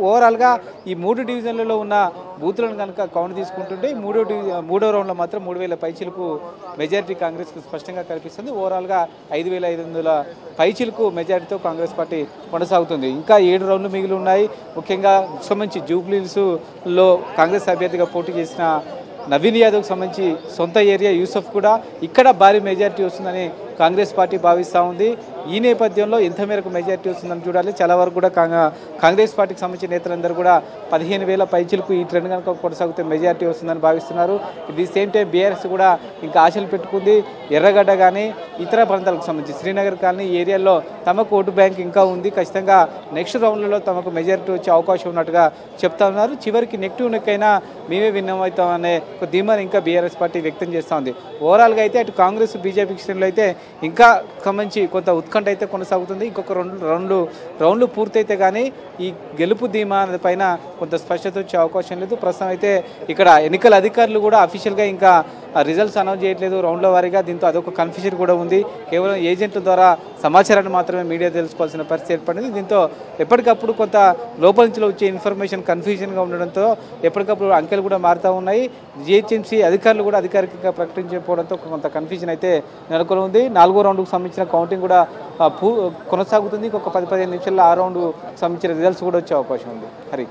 ఓవరాల్గా ఈ 3 డివిజన్లలో ఉన్న బూతులను కనుక కౌంట్ తీసుకుంటుంటే మూడో రౌండ్లో మాత్రం 3000 పైచిలకు మెజారిటీ కాంగ్రెస్కు స్పష్టంగా కనిపిస్తుంది. ఓవరాల్గా 5500 పైచిలకు మెజారిటీతో కాంగ్రెస్ పార్టీ కొనసాగుతుంది. ఇంకా 7 రౌండ్లు మిగిలి ఉన్నాయి. ముఖ్యంగా సంబంధించి జూబ్లీహిల్స్లో కాంగ్రెస్ అభ్యర్థిగా పోటీ చేసిన నవీన్ యాదవ్కి సంబంధించి సొంత ఏరియా యూసఫ్ కూడా ఇక్కడ భారీ మెజారిటీ వస్తుందని కాంగ్రెస్ పార్టీ భావిస్తూ ఉంది. ఈ నేపథ్యంలో ఎంత మేరకు మెజారిటీ వస్తుందని చూడాలి. చాలా వరకు కూడా కాంగ్రెస్ పార్టీకి సంబంధించిన నేతలందరూ కూడా 15,000 పైచిలకు ఈ ట్రెండ్ కనుక కొనసాగితే మెజారిటీ వస్తుందని భావిస్తున్నారు. ది సేమ్ టైం బీఆర్ఎస్ కూడా ఇంకా ఆశలు పెట్టుకుంది. ఎర్రగడ్డ కానీ ఇతర ప్రాంతాలకు సంబంధించి శ్రీనగర్ కానీ ఈ ఏరియాల్లో తమకు ఓటు బ్యాంక్ ఇంకా ఉంది. ఖచ్చితంగా నెక్స్ట్ రౌండ్లలో తమకు మెజారిటీ వచ్చే అవకాశం ఉన్నట్టుగా చెప్తా ఉన్నారు. చివరికి నెక్ అయినా మేమే విన్నమవుతామనే ఒక ధీమాని ఇంకా బీఆర్ఎస్ పార్టీ వ్యక్తం చేస్తూ ఉంది. ఓవరాల్గా అయితే అటు కాంగ్రెస్ బీజేపీ శ్రేణులు అయితే ఇంకా సంబంధించి కొంత ఉత్కంఠ అయితే కొనసాగుతుంది. ఇంకొక రెండు రౌండ్లు పూర్తయితే కానీ ఈ గెలుపు ధీమా పైన కొంత స్పష్టత వచ్చే అవకాశం లేదు. ప్రస్తుతం అయితే ఇక్కడ ఎన్నికల అధికారులు కూడా అఫీషియల్గా ఇంకా రిజల్ట్స్ అనౌన్స్ చేయట్లేదు రౌండ్ల వారీగా. దీంతో అదొక కన్ఫ్యూజన్ కూడా ఉంది. కేవలం ఏజెంట్ల ద్వారా సమాచారాన్ని మాత్రమే మీడియా తెలుసుకోవాల్సిన పరిస్థితి ఏర్పడింది. దీంతో ఎప్పటికప్పుడు కొంత లోపల నుంచి వచ్చే ఇన్ఫర్మేషన్ కన్ఫ్యూజన్గా ఉండడంతో ఎప్పటికప్పుడు అంకెలు కూడా మారుతూ ఉన్నాయి. జిహెచ్ఎంసీ అధికారులు కూడా అధికారికంగా ప్రకటించకపోవడంతో కొంత కన్ఫ్యూజన్ అయితే నెలకొని ఉంది. 4వ రౌండ్కు సంబంధించిన కౌంటింగ్ కూడా కొనసాగుతుంది. ఇంకొక 10-15 నిమిషాల్లో ఆ రౌండ్ సంబంధించిన రిజల్ట్స్ కూడా వచ్చే అవకాశం ఉంది. హరి.